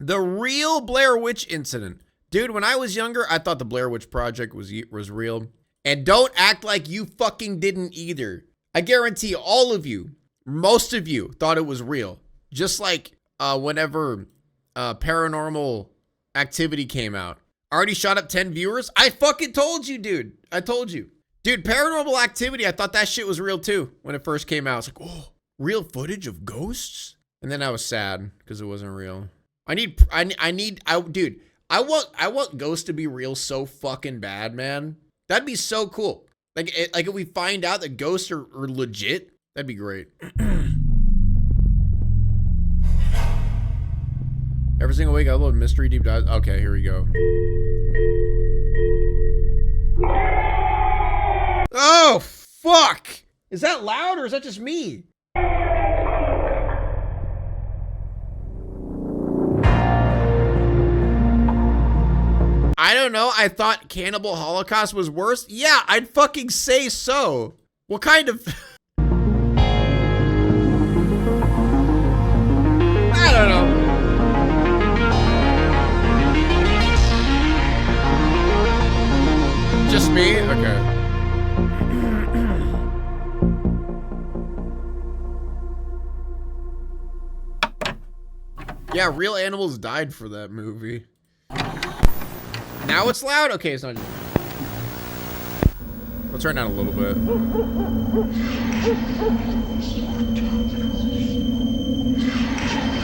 The real Blair Witch incident. Dude, when I was younger, I thought the Blair Witch Project was real. And don't act like you fucking didn't either. I guarantee all of you, most of you thought it was real. Just like whenever Paranormal Activity came out. Already shot up 10 viewers? I fucking told you, dude. I told you. Dude, Paranormal Activity, I thought that shit was real too when it first came out. I was like, oh, real footage of ghosts? And then I was sad because it wasn't real. Dude, I want ghosts to be real so fucking bad, man. That'd be so cool. Like if we find out that ghosts are legit, that'd be great. Every single week I upload mystery deep dives. Okay, here we go. Oh, fuck! Is that loud or is that just me? I don't know. I thought Cannibal Holocaust was worse. Yeah, I'd fucking say so. What kind of... I don't know. Just me? Okay. Yeah, real animals died for that movie. Now it's loud? Okay, it's not. We'll turn down a little bit.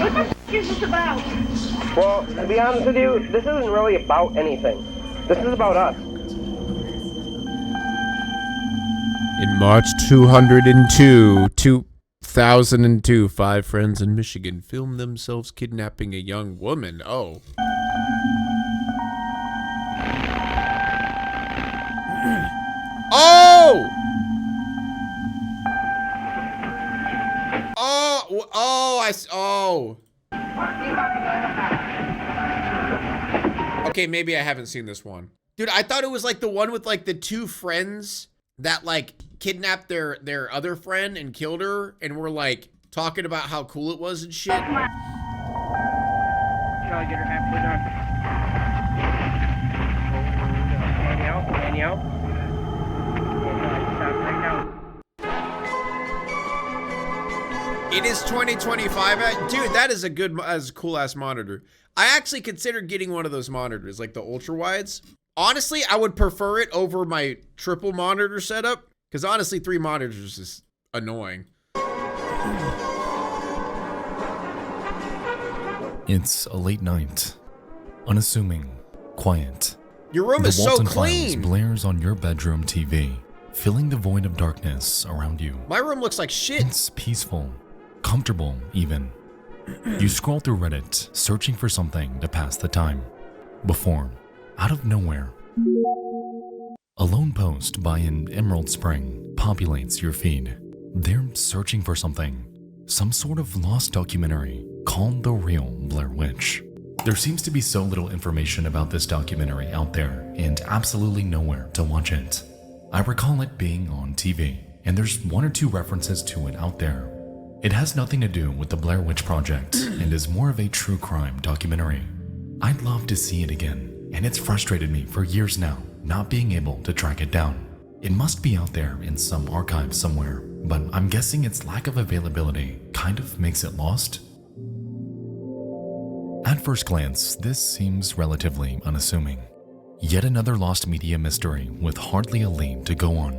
What is this about? Well, to be honest with you, this isn't really about anything. This is about us. In March 2002, 5 friends in Michigan filmed themselves kidnapping a young woman. Oh. Oh! Okay, maybe I haven't seen this one. Dude, I thought it was like the one with like the two friends that like kidnapped their other friend and killed her and were like talking about how cool it was and shit. Shall I get her halfway done? Annie out. Stop right now. It is 2025. Dude, that is a cool ass monitor. I actually considered getting one of those monitors, like the ultra wides. Honestly, I would prefer it over my triple monitor setup, because honestly, 3 monitors is annoying. It's a late night, unassuming, quiet. Your room is so clean. Blair's on your bedroom TV, filling the void of darkness around you. My room looks like shit. It's peaceful, comfortable even. You scroll through Reddit, searching for something to pass the time. Before, out of nowhere, a lone post by an Emerald Spring populates your feed. They're searching for something, some sort of lost documentary called The Real Blair Witch. There seems to be so little information about this documentary out there and absolutely nowhere to watch it. I recall it being on TV, and there's 1 or 2 references to it out there. It has nothing to do with the Blair Witch Project and is more of a true crime documentary. I'd love to see it again, and it's frustrated me for years now not being able to track it down. It must be out there in some archive somewhere, but I'm guessing its lack of availability kind of makes it lost. At first glance, this seems relatively unassuming. Yet another lost media mystery with hardly a lead to go on.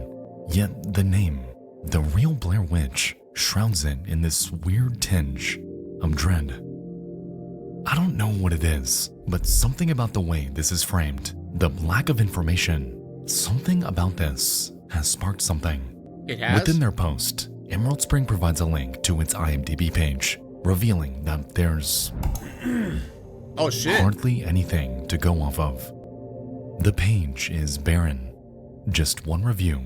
Yet the name, The Real Blair Witch, shrouds it in this weird tinge of dread. I don't know what it is, but something about the way this is framed, the lack of information, something about this has sparked something. It has? Within their post, Emerald Spring provides a link to its IMDb page, revealing that there's oh shit, hardly anything to go off of. The page is barren. Just one review,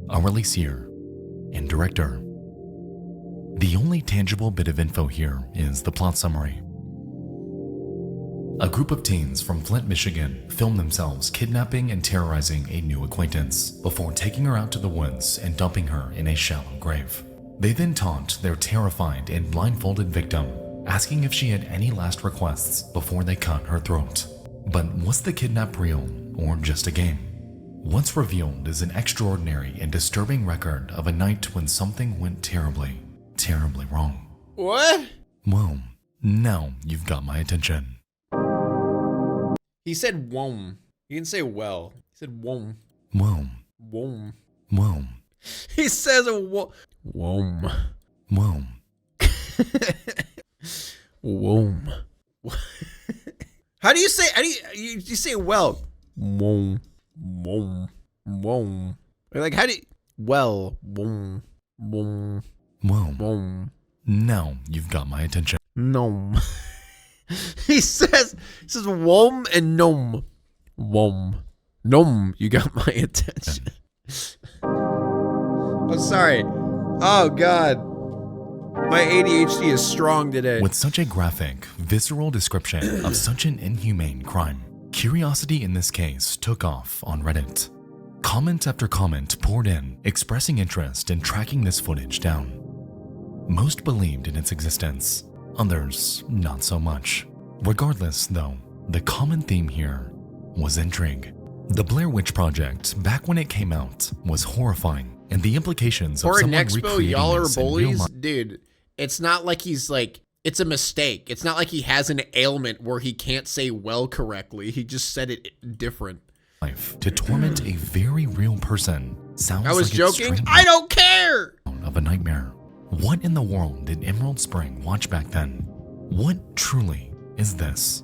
a release year, and director. The only tangible bit of info here is the plot summary. A group of teens from Flint, Michigan film themselves kidnapping and terrorizing a new acquaintance before taking her out to the woods and dumping her in a shallow grave. They then taunt their terrified and blindfolded victim asking if she had any last requests before they cut her throat. But was the kidnap real or just a game? What's revealed is an extraordinary and disturbing record of a night when something went terribly, terribly wrong. What? Well, now you've got my attention. He said wom. He didn't say well. He said wom. Well, Wom. well, He says a wom. well. Wom. How do you say? You say well? Wom. Wom. Wom. Like how do you? Well. Wom. Wom. Well, Wom. now you've got my attention. Nom. He says wom and nom. Wom. Nom. You got my attention. I'm sorry. Oh God. My ADHD is strong today. With such a graphic, visceral description of such an inhumane crime, curiosity in this case took off on Reddit. Comment after comment poured in, expressing interest in tracking this footage down. Most believed in its existence, others not so much. Regardless, though, the common theme here was intrigue. The Blair Witch Project, back when it came out, was horrifying, and the implications of Or someone Nexpo, recreating y'all are this in real bullies, life. dude. It's not like he's like. It's a mistake. It's not like he has an ailment where he can't say well correctly. He just said it different. To torment a very real person sounds I was like joking. It's I don't care. of a nightmare. What in the world did Emerald Spring watch back then? What truly is this?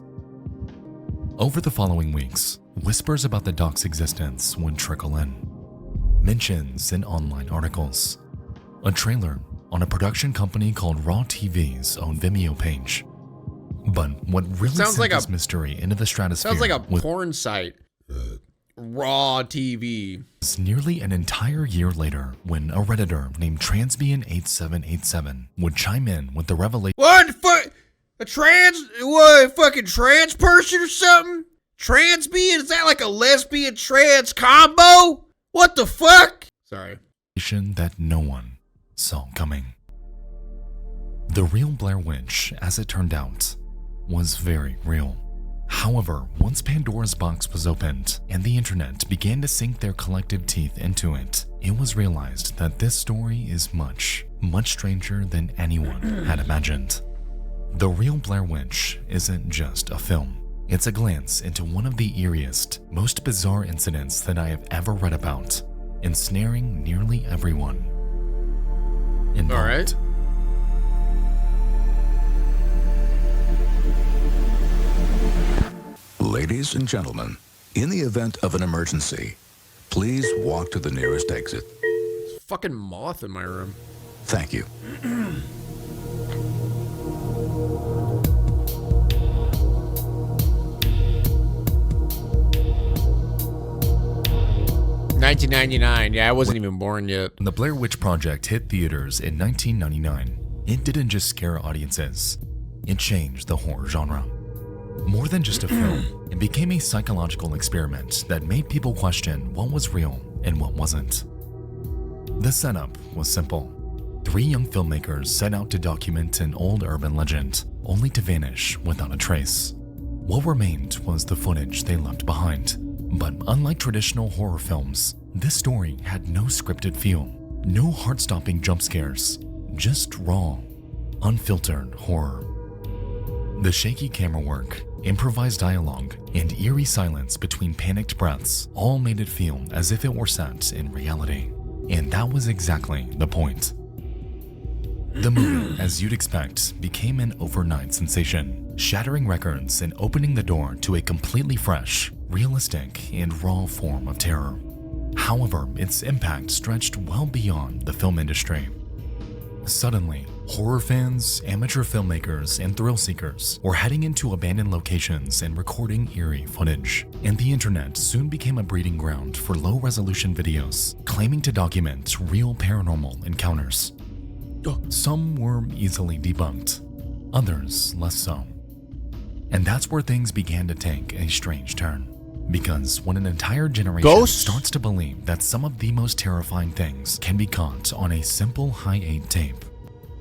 Over the following weeks, whispers about the doc's existence would trickle in. Mentions in online articles. A trailer on a production company called Raw TV's own Vimeo page. But what really Sounds sent like this a- mystery into the stratosphere Sounds like a was porn site. Raw TV. nearly an entire year later when a Redditor named Transbian8787 would chime in with the revelation What the fuck? A fucking trans person or something? Transbian? Is that like a lesbian trans combo? What the fuck? Sorry. that no one saw coming. The real Blair Witch, as it turned out, was very real. However, once Pandora's box was opened and the internet began to sink their collective teeth into it, it was realized that this story is much, much stranger than anyone had imagined. The real Blair Witch isn't just a film. It's a glance into one of the eeriest, most bizarre incidents that I have ever read about, ensnaring nearly everyone involved. All right. Ladies and gentlemen, in the event of an emergency, please walk to the nearest exit. There's a fucking moth in my room. Thank you. 1999. Yeah, I wasn't even born yet. When the Blair Witch Project hit theaters in 1999, it didn't just scare audiences, it changed the horror genre. More than just a film, it became a psychological experiment that made people question what was real and what wasn't. The setup was simple. 3 young filmmakers set out to document an old urban legend, only to vanish without a trace. What remained was the footage they left behind. But unlike traditional horror films, this story had no scripted feel, no heart-stopping jump scares, just raw, unfiltered horror. The shaky camera work, improvised dialogue, and eerie silence between panicked breaths all made it feel as if it were set in reality. And that was exactly the point. The movie, as you'd expect, became an overnight sensation, shattering records and opening the door to a completely fresh, realistic, and raw form of terror. However, its impact stretched well beyond the film industry. Suddenly, horror fans, amateur filmmakers, and thrill seekers were heading into abandoned locations and recording eerie footage, and the internet soon became a breeding ground for low-resolution videos claiming to document real paranormal encounters. Some were easily debunked, others less so. And that's where things began to take a strange turn. Because when an entire generation Ghosts? starts to believe that some of the most terrifying things can be caught on a simple high-8 tape,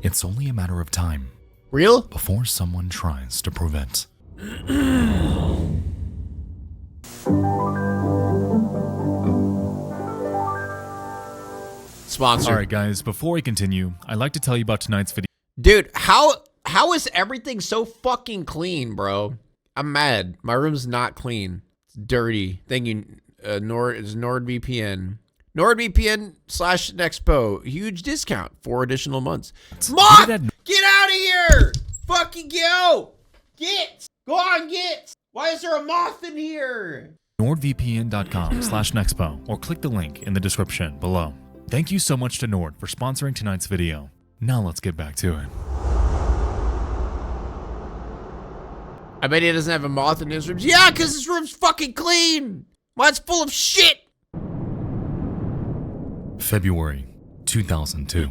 it's only a matter of time Real? before someone tries to prove it. Sponsor. All right, guys, before we continue, I'd like to tell you about tonight's video. Dude, how is everything so fucking clean, bro? I'm mad. My room's not clean. It's dirty. Thank you, NordVPN. NordVPN/Nexpo. Huge discount. 4 additional months. Moth! Get out of here! Fucking go! Get! Go on, get! Why is there a moth in here? NordVPN.com/Nexpo or click the link in the description below. Thank you so much to Nord for sponsoring tonight's video. Now let's get back to it. I bet he doesn't have a moth in his room. Yeah, because his room's fucking clean. Mine's full of shit. February 2002.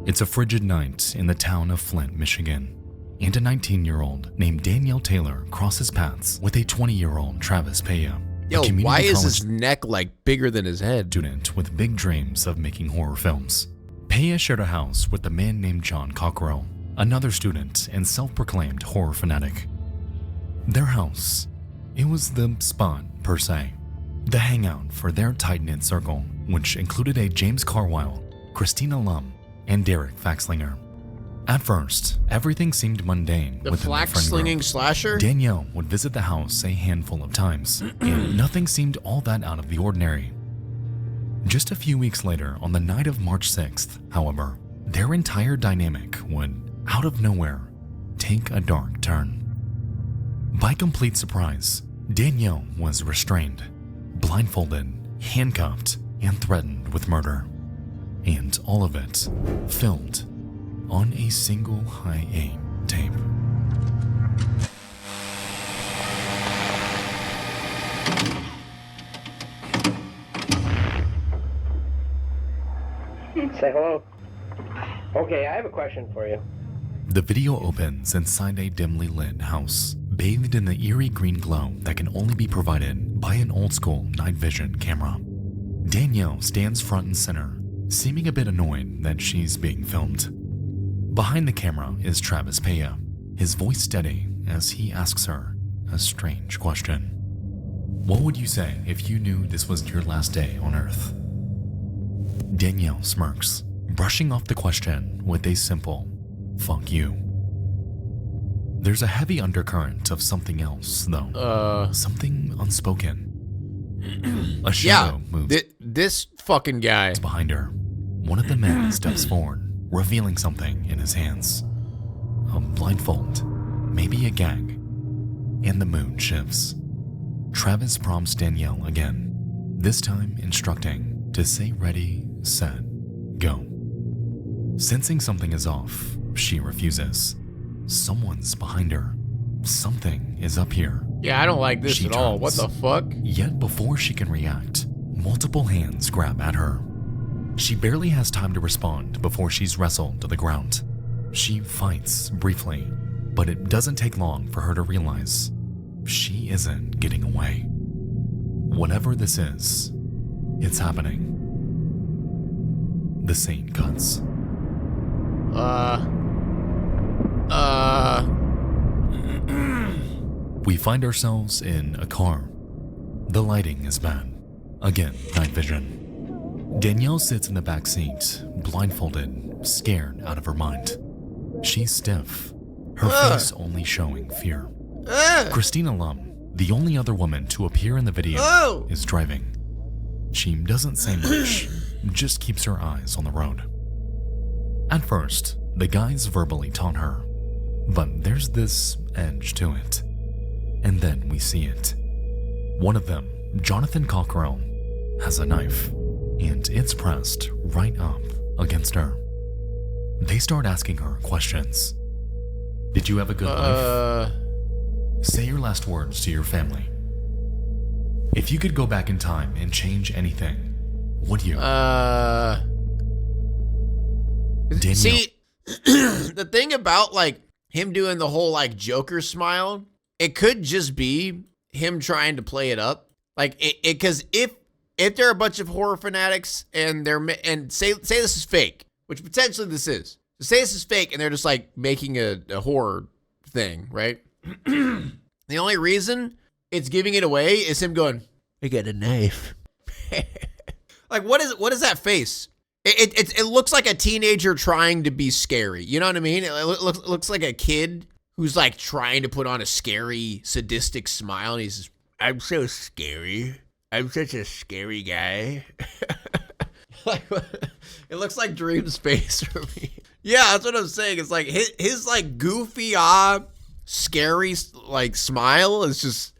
It's a frigid night in the town of Flint, Michigan, and a 19-year-old named Danielle Taylor crosses paths with a 20-year-old Travis Peya. Yo, why is his neck like bigger than his head? Student with big dreams of making horror films. Peya shared a house with a man named John Cockrell, another student and self-proclaimed horror fanatic. Their house, it was the spot per se, the hangout for their tight-knit circle, which included a James Carwile, Christina Lum, and Derek Faxlinger. At first, everything seemed mundane The within the friend flax-slinging group. slasher? Danielle would visit the house a handful of times, and nothing seemed all that out of the ordinary. Just a few weeks later, on the night of March 6th, however, their entire dynamic would, out of nowhere, take a dark turn. By complete surprise, Danielle was restrained, blindfolded, handcuffed, and threatened with murder. And all of it filmed on a single high-A tape. Say hello. Okay, I have a question for you. The video opens inside a dimly lit house, bathed in the eerie green glow that can only be provided by an old-school night vision camera. Danielle stands front and center, seeming a bit annoyed that she's being filmed. Behind the camera is Travis Peya, his voice steady as he asks her a strange question. What would you say if you knew this was your last day on Earth? Danielle smirks, brushing off the question with a simple, fuck you. There's a heavy undercurrent of something else, though. Something unspoken. A shadow moves This fucking guy. behind her. One of the men steps forward, revealing something in his hands. A blindfold, maybe a gag, and the mood shifts. Travis prompts Danielle again, this time instructing to say ready, set, go. Sensing something is off, she refuses. Someone's behind her. Something is up here. Yeah, I don't like this She at all. turns. What the fuck? Yet before she can react, multiple hands grab at her. She barely has time to respond before she's wrestled to the ground. She fights briefly, but it doesn't take long for her to realize she isn't getting away. Whatever this is, it's happening. The scene cuts. We find ourselves in a car. The lighting is bad. Again, night vision. Danielle sits in the back seat, blindfolded, scared out of her mind. She's stiff, her face only showing fear. Christina Lum, the only other woman to appear in the video, is driving. She doesn't say much, just keeps her eyes on the road. At first, the guys verbally taunt her, but there's this edge to it. And then we see it. One of them, Jonathan Cockrell, has a knife, and it's pressed right up against her. They start asking her questions. Did you have a good life? Say your last words to your family. If you could go back in time and change anything, would you? Danielle. See, the thing about like him doing the whole like Joker smile, it could just be him trying to play it up. Like it, because if if there are a bunch of horror fanatics and say this is fake, which potentially this is. So say this is fake and they're just like making a horror thing, right? The only reason it's giving it away is him going, I got a knife. Like, what is that face? It looks like a teenager trying to be scary. You know what I mean? It looks like a kid who's like trying to put on a scary, sadistic smile. And he's, I'm so scary. I'm such a scary guy. Like, it looks like Dream's face for me. Yeah, that's what I'm saying. It's like his like goofy, scary like smile is just.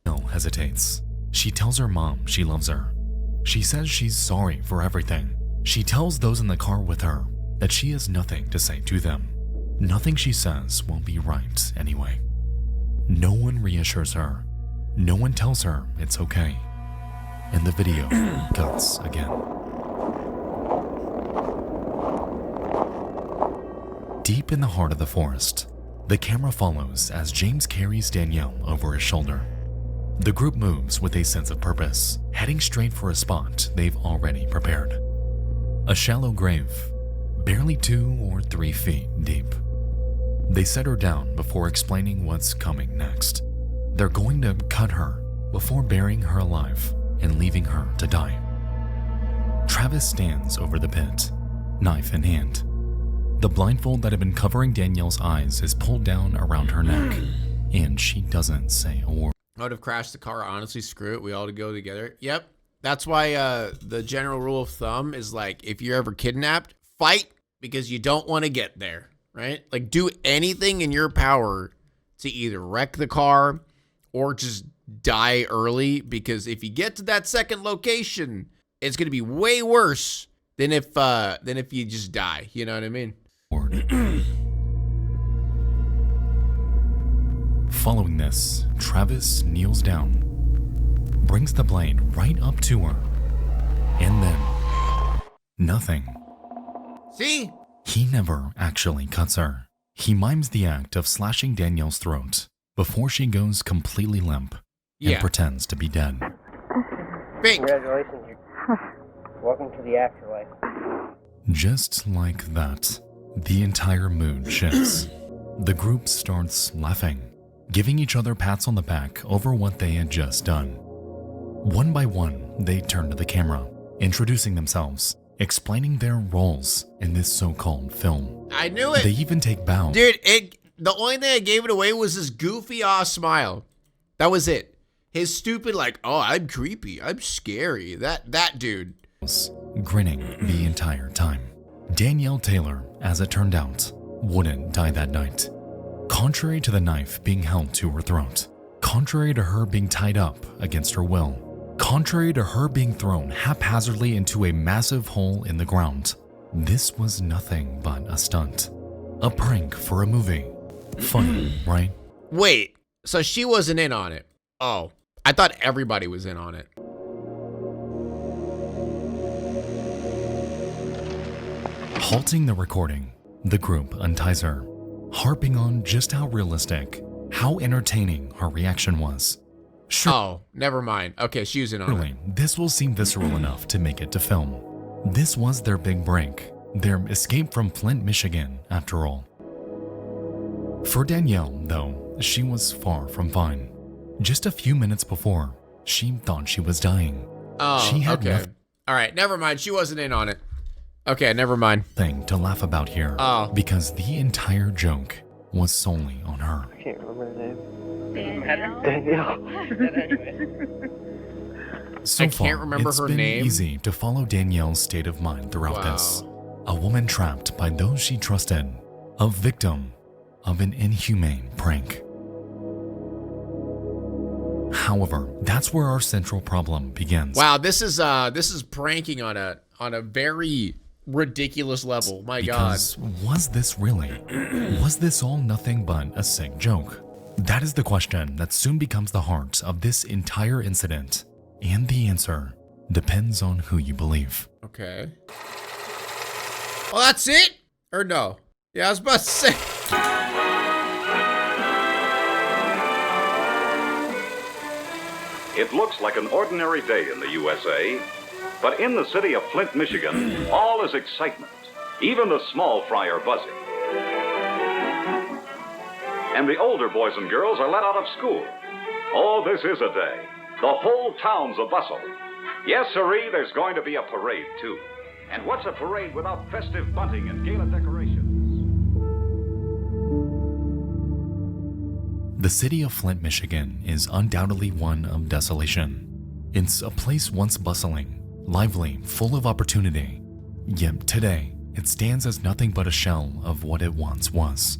No hesitates. She tells her mom she loves her. She says she's sorry for everything. She tells those in the car with her that she has nothing to say to them. Nothing she says won't be right anyway. No one reassures her. No one tells her it's okay. And the video cuts again. Deep in the heart of the forest, the camera follows as James carries Danielle over his shoulder. The group moves with a sense of purpose, heading straight for a spot they've already prepared. A shallow grave, barely 2 or 3 feet deep. They set her down before explaining what's coming next. They're going to cut her before burying her alive and leaving her to die. Travis stands over the pit, knife in hand. The blindfold that had been covering Danielle's eyes is pulled down around her neck, and she doesn't say a word. I would have crashed the car. Honestly, screw it. We all go together. Yep. That's why the general rule of thumb is like, if you're ever kidnapped, fight because you don't want to get there, right? Like, do anything in your power to either wreck the car or just die early, because if you get to that second location, it's going to be way worse than if you just die. You know what I mean? Following this, Travis kneels down, brings the blade right up to her, and then nothing. See? He never actually cuts her. He mimes the act of slashing Danielle's throat before she goes completely limp and pretends to be dead. Fake. Congratulations. Welcome to the afterlife. Just like that, the entire mood shifts. The group starts laughing, giving each other pats on the back over what they had just done. One by one, they turn to the camera, introducing themselves, explaining their roles in this so-called film. I knew it. They even take bows. Dude, the only thing that gave it away was his goofy ass smile. That was it. His stupid like, oh, I'm creepy, I'm scary. That dude. Grinning the entire time. Danielle Taylor, as it turned out, wouldn't die that night. Contrary to the knife being held to her throat, contrary to her being tied up against her will, contrary to her being thrown haphazardly into a massive hole in the ground, this was nothing but a stunt. A prank for a movie. Funny, right? Wait, so she wasn't in on it? Oh, I thought everybody was in on it. Halting the recording, the group unties her, harping on just how realistic, how entertaining her reaction was. Oh, never mind. Okay, she was in on Surely, it. this will seem visceral enough to make it to film. This was their big break, their escape from Flint, Michigan, after all. For Danielle, though, she was far from fine. Just a few minutes before, she thought she was dying. Oh, she had okay. All right, never mind. She wasn't in on it. Okay, never mind. Nothing to laugh about here, because the entire joke was solely on her. I can't remember the name. Danielle. So I can't remember it's her been name. easy to follow Danielle's state of mind throughout this. A woman trapped by those she trusted, a victim of an inhumane prank. However, that's where our central problem begins. Wow, this is pranking on a very ridiculous level. My Because was this really? Was this all nothing but a sick joke? That is the question that soon becomes the heart of this entire incident. And the answer depends on who you believe. God. Okay. Well, that's it? Or no? Yeah, I was about to say. It looks like an ordinary day in the USA, but in the city of Flint, Michigan, all is excitement. Even the small fry are buzzing. And the older boys and girls are let out of school. Oh, this is a day. The whole town's a bustle. Yes, sirree, there's going to be a parade, too. And what's a parade without festive bunting and gala decorations? The city of Flint, Michigan is undoubtedly one of desolation. It's a place once bustling, lively, full of opportunity. Yet today, it stands as nothing but a shell of what it once was.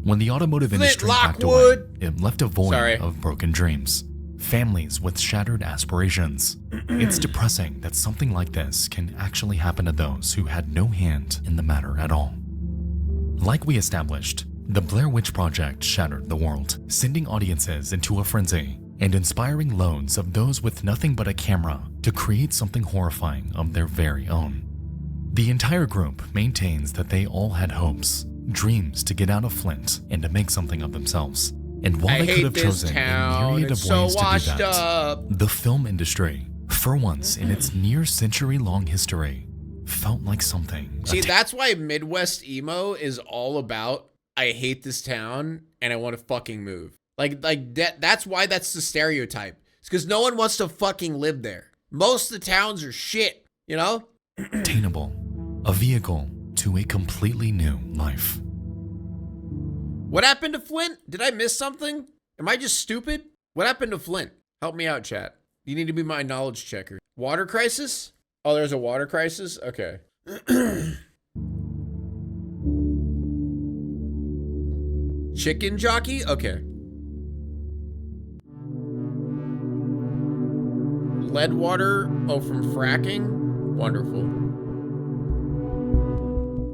When the automotive industry backed away, it left a void of broken dreams, families with shattered aspirations. It's depressing that something like this can actually happen to those who had no hand in the matter at all. Like we established, the Blair Witch Project shattered the world, sending audiences into a frenzy and inspiring loads of those with nothing but a camera to create something horrifying of their very own. The entire group maintains that they all had hopes, dreams to get out of Flint and to make something of themselves. And while they could have chosen a myriad of ways to do that, the film industry, for once in its near century-long history, felt like something. See, that's why Midwest emo is all about, I hate this town and I want to fucking move. Like that's why that's the stereotype. It's because no one wants to fucking live there. Most of the towns are shit, you know? Attainable, a vehicle to a completely new life. What happened to Flint? Did I miss something? Am I just stupid? What happened to Flint? Help me out, chat. You need to be my knowledge checker. Water crisis? Oh, there's a water crisis? Okay. Chicken jockey? Okay. Lead water? Oh, from fracking? Wonderful.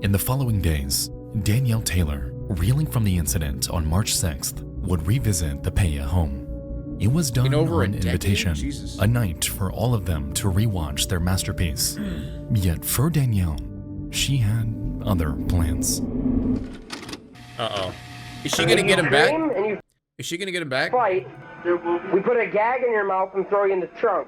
In the following days, Danielle Taylor, reeling from the incident on March 6th, would revisit the Peya home. It was done on invitation, a night for all of them to rewatch their masterpiece. Yet for Danielle, she had other plans. Uh-oh. Is she gonna get him back? Is she gonna get him back? Fight. We put a gag in your mouth and throw you in the trunk.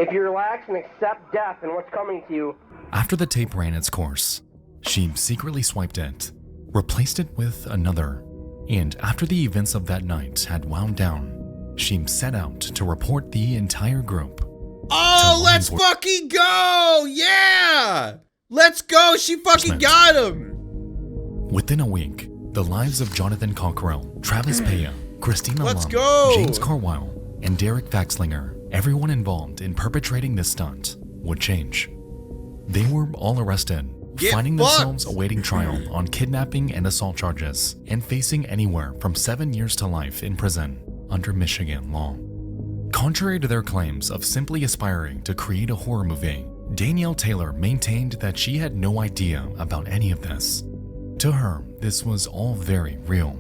If you relax and accept death and what's coming to you. After the tape ran its course, she secretly swiped it, replaced it with another, and after the events of that night had wound down, she set out to report the entire group. Oh, let's fucking go! Yeah! Let's go! She fucking got him! Within a week, the lives of Jonathan Cockrell, Travis Peya, Christina Lum, James Carwile, and Derek Vaxlinger, everyone involved in perpetrating this stunt, would change. They were all arrested, finding themselves awaiting trial on kidnapping and assault charges, and facing anywhere from 7 years to life in prison under Michigan law. Contrary to their claims of simply aspiring to create a horror movie, Danielle Taylor maintained that she had no idea about any of this. To her, this was all very real,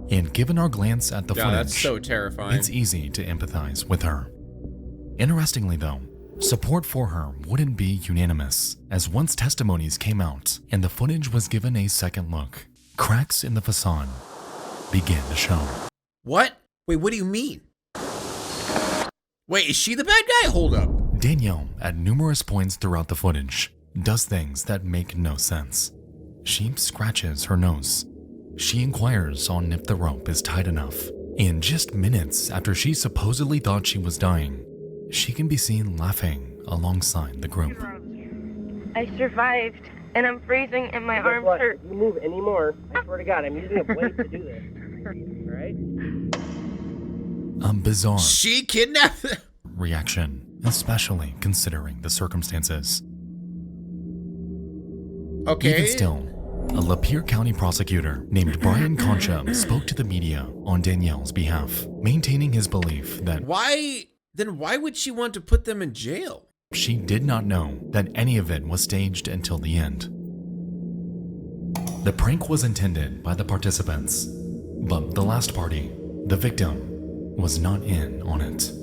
and given our glance at the footage, that's so terrifying. It's easy to empathize with her. Interestingly though, support for her wouldn't be unanimous, as once testimonies came out and the footage was given a second look, cracks in the facade began to show. What? Wait, what do you mean? Wait, is she the bad guy? Hold up. Danielle, at numerous points throughout the footage, does things that make no sense. She scratches her nose. She inquires on if the rope is tight enough. And just minutes after she supposedly thought she was dying, she can be seen laughing alongside the group. I survived, and I'm freezing and my arms hurt. If you move anymore, I swear to God, I'm using a blade to do this. Alright? A bizarre she kidnapped reaction, especially considering the circumstances. Okay. Even still, a Lapeer County prosecutor named Brian Concha spoke to the media on Danielle's behalf, maintaining his belief that why would she want to put them in jail? She did not know that any of it was staged until the end. The prank was intended by the participants, but the last party, the victim, was not in on it.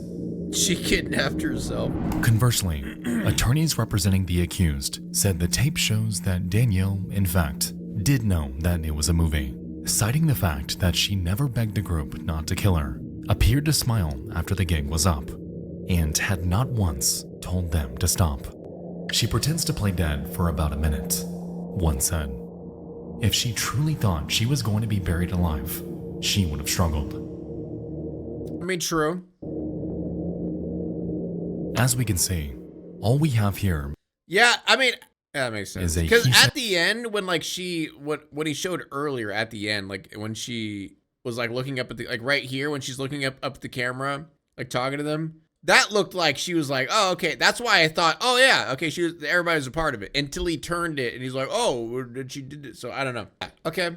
She kidnapped herself. Conversely, attorneys representing the accused said the tape shows that Danielle, in fact, did know that it was a movie, citing the fact that she never begged the group not to kill her, appeared to smile after the gig was up, and had not once told them to stop. She pretends to play dead for about a minute, one said. If she truly thought she was going to be buried alive, she would have struggled. I mean, true. As we can see, all we have here, Yeah, I mean, that makes sense. Is a Because he said- at the end, when like what he showed earlier at the end, like when she was like looking up at the, like right here when she's looking up at the camera, like talking to them, that looked like she was like, oh, okay, that's why I thought, oh yeah, okay, everybody was a part of it, until he turned it and he's like, oh, did she did it? So I don't know. Okay.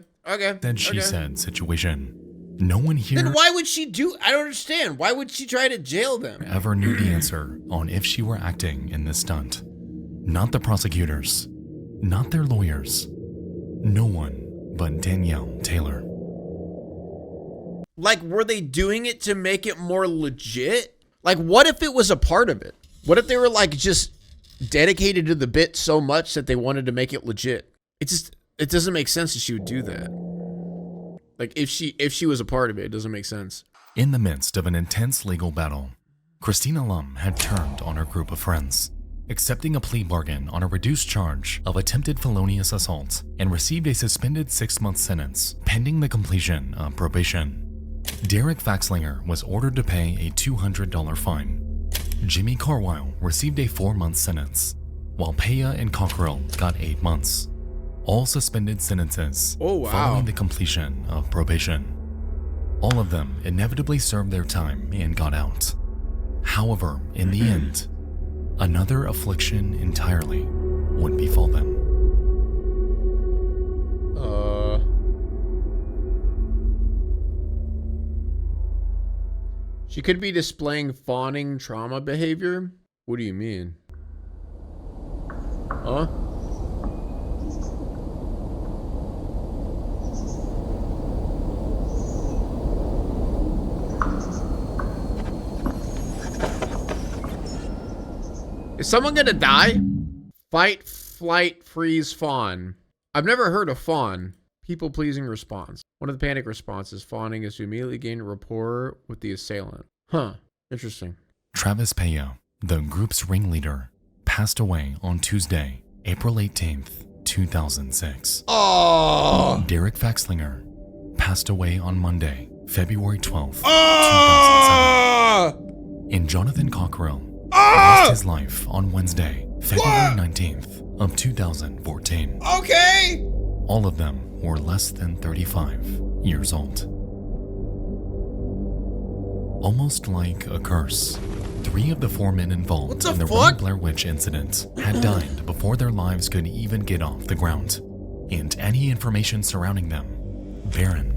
then she okay. said situation. No one here Then why would she do? I don't understand. Why would she try to jail them? ever knew the answer on if she were acting in this stunt. Not the prosecutors, not their lawyers, no one but Danielle Taylor. Like, were they doing it to make it more legit? Like, what if it was a part of it? What if they were like just dedicated to the bit so much that they wanted to make it legit? It doesn't make sense that she would do that. Like, if she was a part of it, it doesn't make sense. In the midst of an intense legal battle, Christina Lum had turned on her group of friends, accepting a plea bargain on a reduced charge of attempted felonious assault, and received a suspended 6-month sentence pending the completion of probation. Derek Faxlinger was ordered to pay a $200 fine. Jimmy Carwile received a 4-month sentence, while Peya and Cockrell got 8 months. All suspended sentences Oh, wow. following the completion of probation. All of them inevitably served their time and got out. However, in the end, another affliction entirely would befall them. She could be displaying fawning trauma behavior? What do you mean? Huh? Is someone gonna die? Fight, flight, freeze, fawn. I've never heard of fawn. People-pleasing response. One of the panic responses, fawning, is to immediately gain rapport with the assailant. Huh. Interesting. Travis Peya, the group's ringleader, passed away on Tuesday, April 18th, 2006. Oh! Derek Faxlinger passed away on Monday, February 12th, 2007. And Jonathan Cockrell lost his life on Wednesday, February 19th of 2014. Okay! All of them were less than 35 years old. Almost like a curse, 3 of the 4 men involved What the in the fuck? Blair Witch incident had died before their lives could even get off the ground, and any information surrounding them, barren.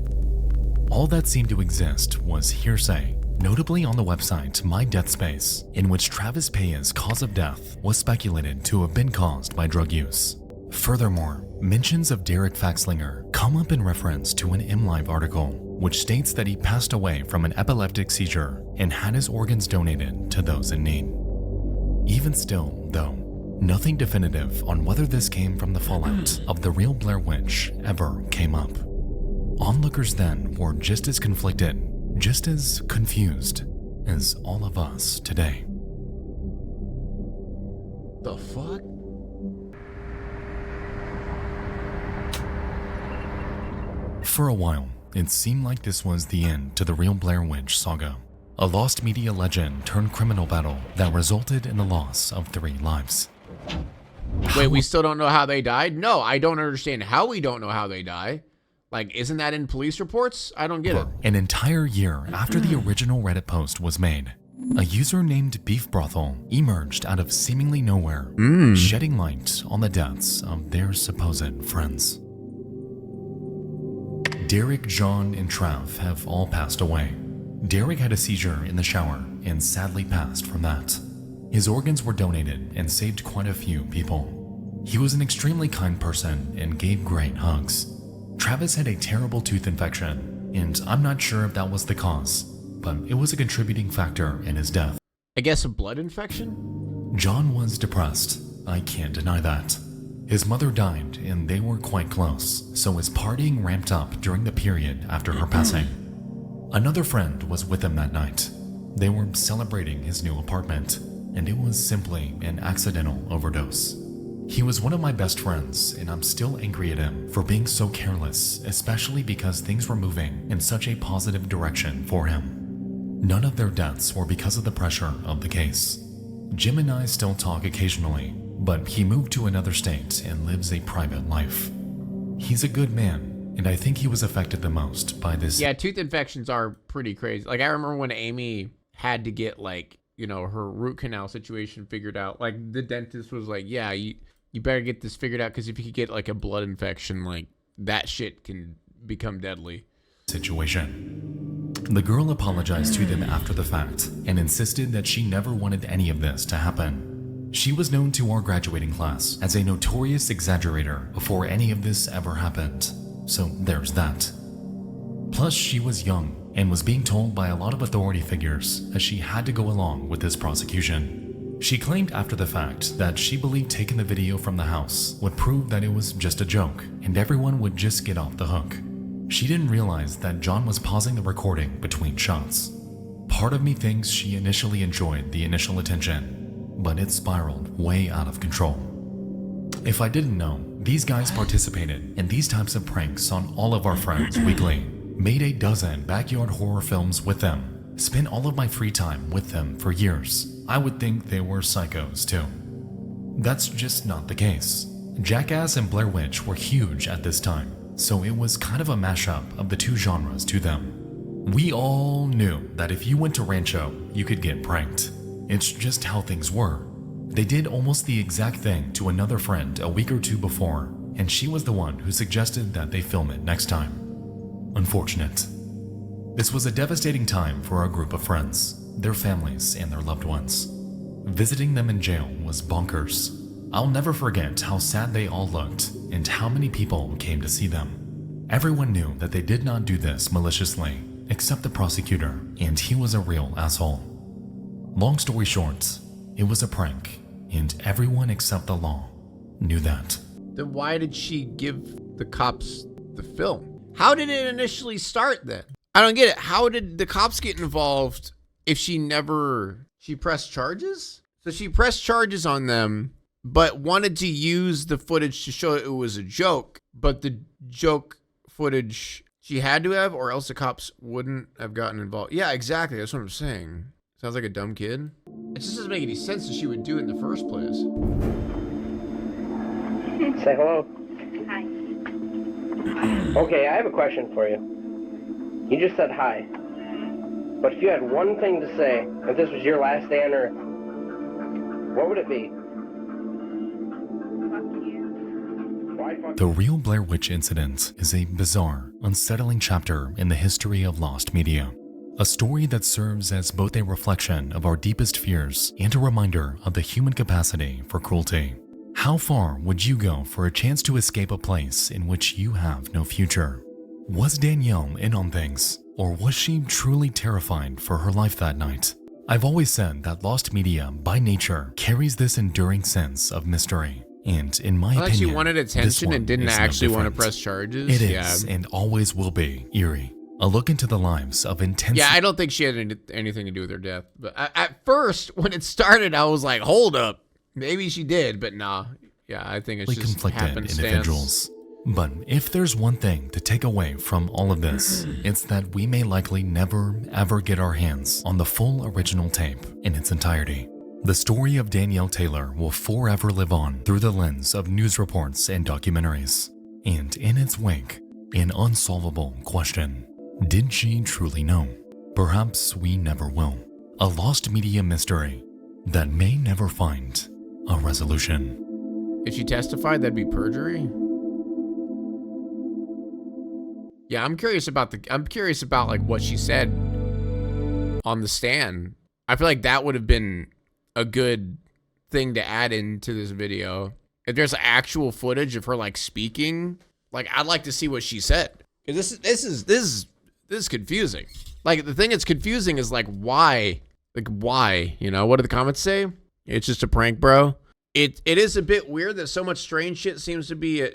All that seemed to exist was hearsay, notably on the website My Death Space, in which Travis Peya's cause of death was speculated to have been caused by drug use. Furthermore, mentions of Derek Faxlinger come up in reference to an MLive article, which states that he passed away from an epileptic seizure and had his organs donated to those in need. Even still, though, nothing definitive on whether this came from the fallout of the real Blair Witch ever came up. Onlookers then were just as conflicted, just as confused as all of us today. The fuck? For a while, it seemed like this was the end to the real Blair Witch saga, a lost media legend turned criminal battle that resulted in the loss of 3 lives. Wait, we still don't know how they died? No, I don't understand how we don't know how they die. Like, isn't that in police reports? I don't get it. An entire year after the original Reddit post was made, a user named Beef Brothel emerged out of seemingly nowhere, shedding light on the deaths of their supposed friends. Derek, John, and Trav have all passed away. Derek had a seizure in the shower and sadly passed from that. His organs were donated and saved quite a few people. He was an extremely kind person and gave great hugs. Travis had a terrible tooth infection, and I'm not sure if that was the cause, but it was a contributing factor in his death. I guess a blood infection? John was depressed, I can't deny that. His mother died and they were quite close, so his partying ramped up during the period after her passing. Another friend was with him that night. They were celebrating his new apartment, and it was simply an accidental overdose. He was one of my best friends, and I'm still angry at him for being so careless, especially because things were moving in such a positive direction for him. None of their deaths were because of the pressure of the case. Jim and I still talk occasionally, but he moved to another state and lives a private life. He's a good man, and I think he was affected the most by this. Yeah, tooth infections are pretty crazy. Like, I remember when Amy had to get, like, you know, her root canal situation figured out. Like, the dentist was like, yeah, you better get this figured out, because if you could get, like, a blood infection, like, that shit can become deadly. Situation. The girl apologized to them after the fact and insisted that she never wanted any of this to happen. She was known to our graduating class as a notorious exaggerator before any of this ever happened, so there's that. Plus, she was young and was being told by a lot of authority figures that she had to go along with this prosecution. She claimed after the fact that she believed taking the video from the house would prove that it was just a joke and everyone would just get off the hook. She didn't realize that John was pausing the recording between shots. Part of me thinks she initially enjoyed the initial attention, but it spiraled way out of control. If I didn't know, these guys participated in these types of pranks on all of our friends weekly, made a dozen backyard horror films with them, spent all of my free time with them for years. I would think they were psychos too. That's just not the case. Jackass and Blair Witch were huge at this time, so it was kind of a mashup of the two genres to them. We all knew that if you went to Rancho, you could get pranked. It's just how things were. They did almost the exact thing to another friend a week or two before, and she was the one who suggested that they film it next time. Unfortunate. This was a devastating time for our group of friends, their families, and their loved ones. Visiting them in jail was bonkers. I'll never forget how sad they all looked and how many people came to see them. Everyone knew that they did not do this maliciously, except the prosecutor, and he was a real asshole. Long story short, it was a prank, and everyone except the law knew that. Then why did she give the cops the film? How did it initially start then? I don't get it. How did the cops get involved if she pressed charges? So she pressed charges on them, but wanted to use the footage to show it was a joke, but the joke footage she had to have, or else the cops wouldn't have gotten involved. Yeah, exactly. That's what I'm saying. Sounds like a dumb kid. It just doesn't make any sense that she would do it in the first place. Say hello. Hi. Okay, I have a question for you. You just said hi. But if you had one thing to say, if this was your last day on Earth, what would it be? Fuck you. Why fuck The real Blair Witch incident is a bizarre, unsettling chapter in the history of lost media. A story that serves as both a reflection of our deepest fears and a reminder of the human capacity for cruelty. How far would you go for a chance to escape a place in which you have no future? Was Danielle in on things, or was she truly terrified for her life that night? I've always said that lost media, by nature, carries this enduring sense of mystery. And in my I thought opinion, she wanted this attention one and didn't is no actually want to different. press charges. It is, and always will be, eerie. A look into the lives of intense... Yeah, I don't think she had anything to do with her death. But at first, when it started, I was like, hold up. Maybe she did, but nah. Yeah, I think it's just conflicted happenstance. individuals. But if there's one thing to take away from all of this, it's that we may likely never, ever get our hands on the full original tape in its entirety. The story of Danielle Taylor will forever live on through the lens of news reports and documentaries. And in its wake, an unsolvable question. Did she truly know? Perhaps we never will. A lost media mystery that may never find a resolution. If she testified, that'd be perjury. Yeah, I'm curious about like what she said on the stand. I feel like that would have been a good thing to add into this video. If there's actual footage of her like speaking, like I'd like to see what she said. Because this is confusing. Like the thing that's confusing is like why? Like why? You know, what do the comments say? It's just a prank, bro. It is a bit weird that so much strange shit seems to be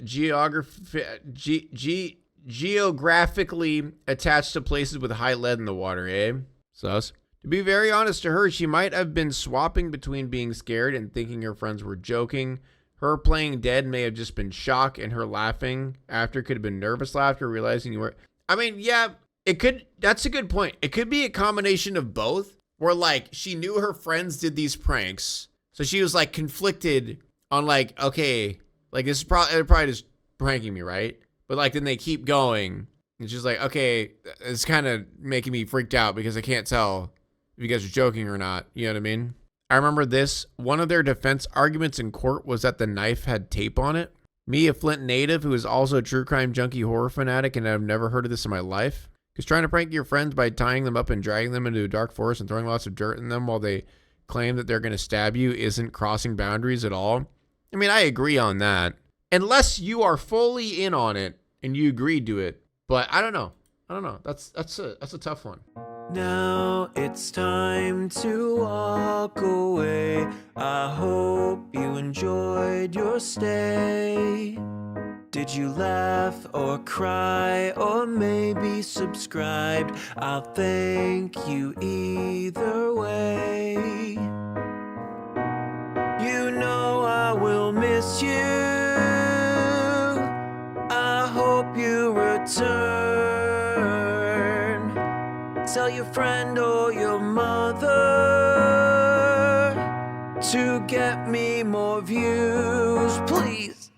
geographically attached to places with high lead in the water, eh? Sus. To be very honest to her, she might have been swapping between being scared and thinking her friends were joking. Her playing dead may have just been shock, and her laughing after could have been nervous laughter, realizing you were... I mean, yeah, it could... That's a good point. It could be a combination of both, where, like, she knew her friends did these pranks, so she was, like, conflicted on, like, okay, like, this is probably just pranking me, right? But, like, then they keep going, and she's like, okay, it's kind of making me freaked out because I can't tell if you guys are joking or not. You know what I mean? I remember this. One of their defense arguments in court was that the knife had tape on it. Me, a Flint native who is also a true crime junkie horror fanatic, and I've never heard of this in my life. Because trying to prank your friends by tying them up and dragging them into a dark forest and throwing lots of dirt in them while they claim that they're going to stab you isn't crossing boundaries at all. I mean, I agree on that. Unless you are fully in on it and you agreed to it. But I don't know. That's a tough one. Now it's time to walk away. I hope you enjoyed your stay. Did you laugh or cry or maybe subscribed? I'll thank you either way. You know I will miss you. I hope you return. Tell your friend or your mother to get me more views, please.